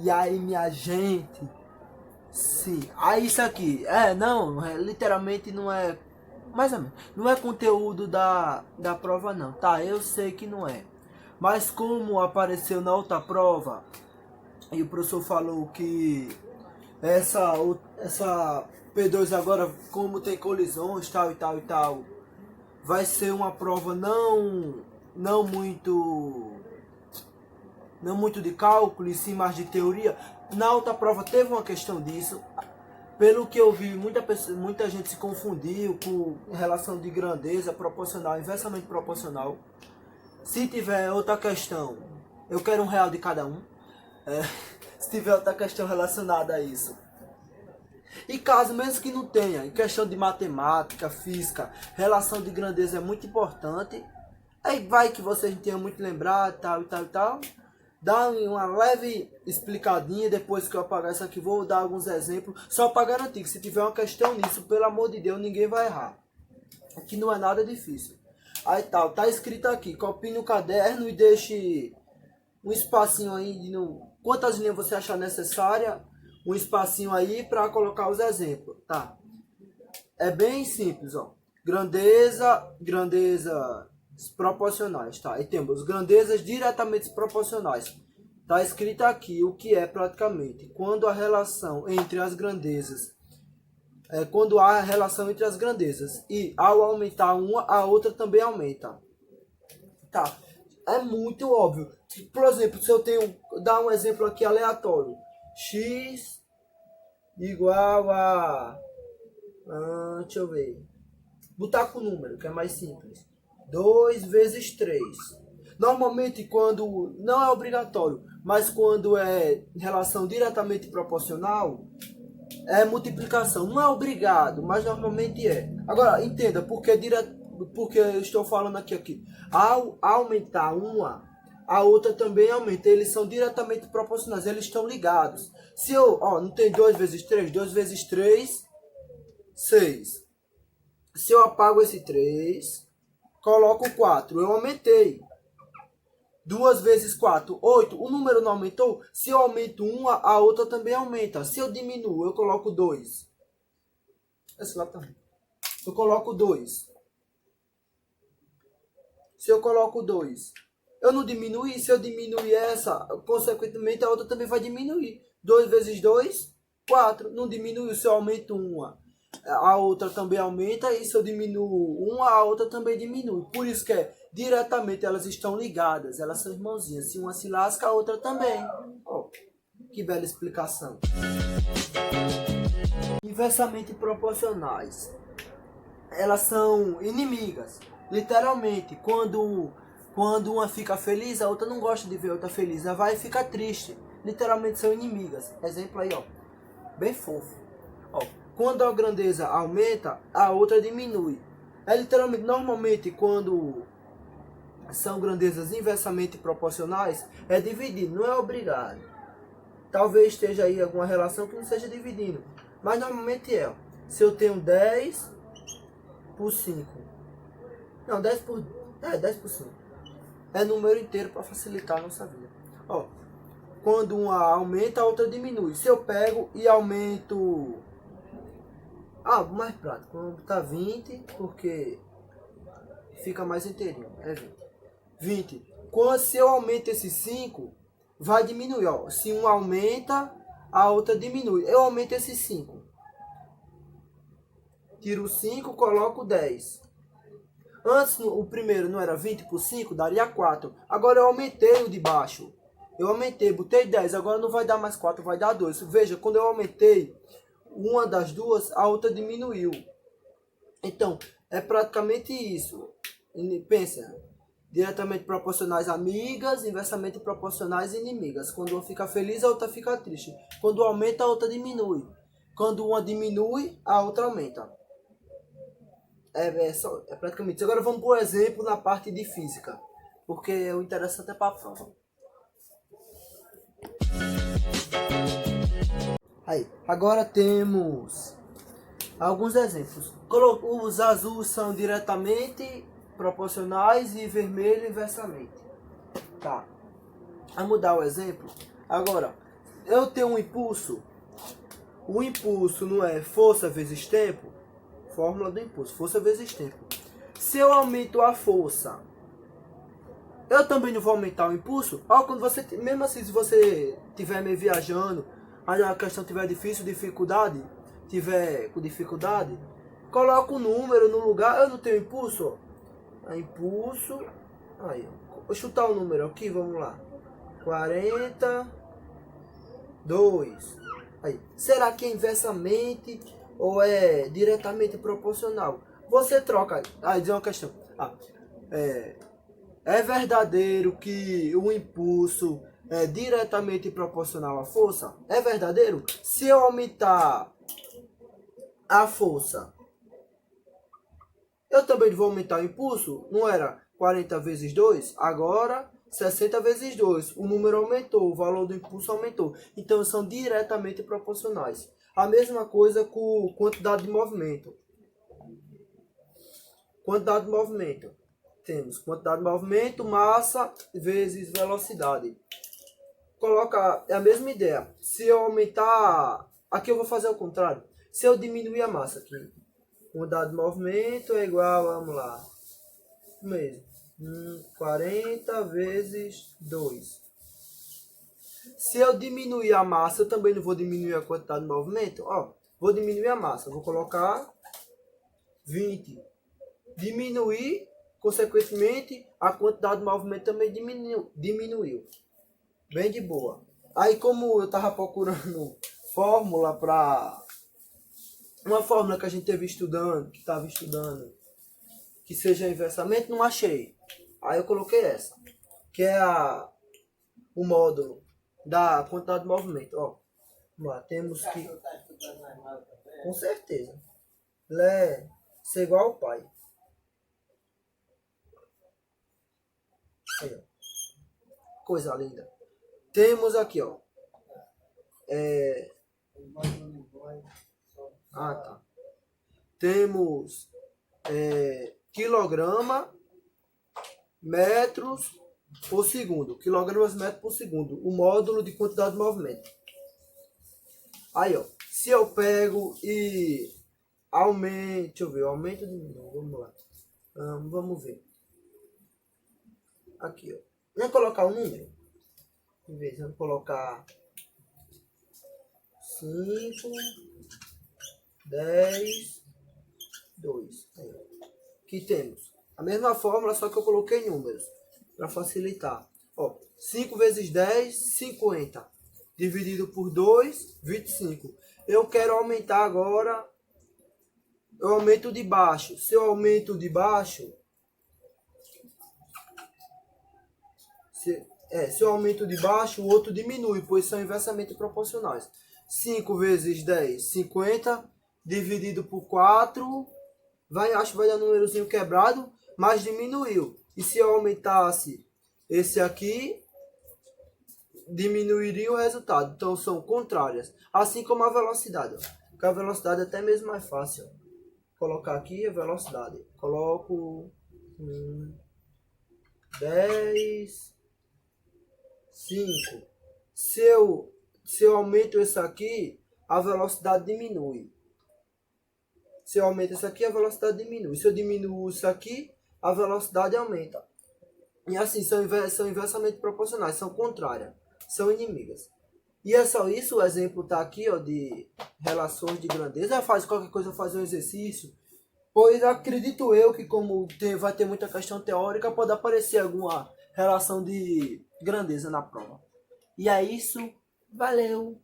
E aí, minha gente, sim. Aí isso aqui, não, literalmente não é, mais ou menos, não é conteúdo da prova não, tá? Eu sei que não é. Mas como apareceu na outra prova, e o professor falou que essa P2 agora, como tem colisões, tal e tal e tal, vai ser uma prova não muito não muito de cálculo, e sim mais de teoria. Na outra prova teve uma questão disso. Pelo que eu vi, muita gente se confundiu com relação de grandeza proporcional, inversamente proporcional. Se tiver outra questão, eu quero R$ 1 de cada um. Se tiver outra questão relacionada a isso. E caso mesmo que não tenha, em questão de matemática, física, relação de grandeza é muito importante. Aí vai que vocês não tenham muito lembrado, tal e tal e tal. Dá uma leve explicadinha, depois que eu apagar isso aqui, vou dar alguns exemplos, só para garantir que se tiver uma questão nisso, pelo amor de Deus, ninguém vai errar. Aqui não é nada difícil. Aí tal, tá escrito aqui, copie no caderno e deixe um espacinho aí, quantas linhas você achar necessária, um espacinho aí para colocar os exemplos, tá? É bem simples, ó. Grandeza proporcionais, tá? E temos grandezas diretamente proporcionais. Tá escrito aqui o que é praticamente quando a relação entre as grandezas quando há a relação entre as grandezas e ao aumentar uma, a outra também aumenta. Tá? É muito óbvio. Por exemplo, se eu tenho, dar um exemplo aqui aleatório, x igual a deixa eu ver, botar com o número que é mais simples, 2 vezes 3. Normalmente quando, não é obrigatório, mas quando é relação diretamente proporcional, é multiplicação. Não é obrigado, mas normalmente é. Agora, entenda, porque eu estou falando aqui. Ao aumentar uma, a outra também aumenta. Eles são diretamente proporcionais, eles estão ligados. Se eu, não tem 2 vezes 3, 2 vezes 3, 6. Se eu apago esse 3, coloco 4, eu aumentei. 2 vezes 4, 8. O número não aumentou? Se eu aumento uma, a outra também aumenta. Se eu diminuo, eu coloco 2. Esse lá também. Eu coloco 2. Se eu coloco 2, eu não diminui. Se eu diminuir essa, consequentemente a outra também vai diminuir. 2 vezes 2, 4. Não diminui. Se eu aumento uma, a outra também aumenta. E se eu diminuo uma, a outra também diminui. Por isso que diretamente elas estão ligadas. Elas são irmãozinhas. Se uma se lasca, a outra também. Que bela explicação. Inversamente proporcionais. Elas são inimigas. Literalmente, quando uma fica feliz, a outra não gosta de ver a outra feliz. Ela vai ficar triste. Literalmente são inimigas. Exemplo aí, bem fofo. Quando a grandeza aumenta, a outra diminui. Literalmente, normalmente, quando são grandezas inversamente proporcionais, é dividido, não é obrigado. Talvez esteja aí alguma relação que não seja dividindo. Mas normalmente é. Se eu tenho 10 por 5. Não, 10 por 5. É número inteiro para facilitar a nossa vida. Quando uma aumenta, a outra diminui. Se eu pego e aumento... mais prático. Vamos botar 20, porque fica mais inteirinho. É 20. Se eu aumento esse 5, vai diminuir. Se um aumenta, a outra diminui. Eu aumento esse 5. Tiro 5, coloco 10. Antes, o primeiro não era 20 por 5, daria 4. Agora eu aumentei o de baixo. Eu aumentei, botei 10. Agora não vai dar mais 4, vai dar 2. Veja, quando eu aumentei uma das duas, a outra diminuiu. Então, é praticamente isso. Pensa, diretamente proporcionais amigas, inversamente proporcionais inimigas. Quando uma fica feliz, a outra fica triste. Quando aumenta, a outra diminui. Quando uma diminui, a outra aumenta. É praticamente isso. Agora vamos, por exemplo, na parte de física. Porque o interessante é para a prova. Aí, agora temos alguns exemplos. Os azuis são diretamente proporcionais e vermelho inversamente. Tá. Vamos dar o exemplo. Agora, eu tenho um impulso. O impulso não é força vezes tempo? Fórmula do impulso, força vezes tempo. Se eu aumento a força, eu também não vou aumentar o impulso? Ó, quando você, mesmo assim, se você estiver meio viajando, aí a questão tiver difícil, tiver com dificuldade, coloca o número no lugar, eu não tenho impulso, ó. Impulso, aí, ó. Vou chutar o número aqui, vamos lá. 42. Aí, será que é inversamente ou é diretamente proporcional? Você troca. Aí diz uma questão. É verdadeiro que o impulso é diretamente proporcional à força? É verdadeiro? Se eu aumentar a força, eu também vou aumentar o impulso? Não era 40 vezes 2? Agora 60 vezes 2. O número aumentou, o valor do impulso aumentou. Então são diretamente proporcionais. A mesma coisa com quantidade de movimento. Quantidade de movimento. Temos quantidade de movimento, massa vezes velocidade. Coloca a mesma ideia. Se eu aumentar... Aqui eu vou fazer o contrário. Se eu diminuir a massa aqui. Quantidade de movimento é igual, vamos lá. Mesmo. 40 vezes 2. Se eu diminuir a massa, eu também não vou diminuir a quantidade de movimento. Ó, vou diminuir a massa. Vou colocar 20. Diminuir, consequentemente, a quantidade de movimento também diminuiu. Bem de boa. Aí, como eu estava procurando fórmula para... Uma fórmula que a gente teve estudando, que estava estudando, que seja inversamente, não achei. Aí eu coloquei essa, que é o módulo da quantidade de movimento. Ó, vamos lá, temos que... Com certeza. Ser igual ao pai. Aí, ó. Coisa linda. Temos aqui, ó. Tá. Temos quilograma, metros por segundo. Quilogramas, metros por segundo. O módulo de quantidade de movimento. Aí, ó. Se eu pego e aumento... Deixa eu ver. Aumento de novo. Vamos lá. Vamos ver. Aqui, ó. Vamos colocar um número. Em vez de colocar 5, 10, 2. Aí, ó. Aqui temos a mesma fórmula, só que eu coloquei números para facilitar. Ó, 5 vezes 10, 50. Dividido por 2, 25. Eu quero aumentar agora. Eu aumento de baixo. Se eu aumento de baixo... Se eu aumento de baixo, o outro diminui, pois são inversamente proporcionais. 5 vezes 10, 50. Dividido por 4... acho que vai dar um númerozinho quebrado, mas diminuiu. E se eu aumentasse esse aqui, diminuiria o resultado. Então são contrárias. Assim como a velocidade. Porque a velocidade é até mesmo mais fácil. Colocar aqui a velocidade. Coloco 10, 5. Se eu aumento esse aqui, a velocidade diminui. Se eu aumento isso aqui, a velocidade diminui. Se eu diminuo isso aqui, a velocidade aumenta. E assim, são inversamente proporcionais, são contrárias, são inimigas. E é só isso, o exemplo está aqui, ó, de relações de grandeza. Faz qualquer coisa, fazer um exercício. Pois acredito eu que como vai ter muita questão teórica, pode aparecer alguma relação de grandeza na prova. E é isso, valeu!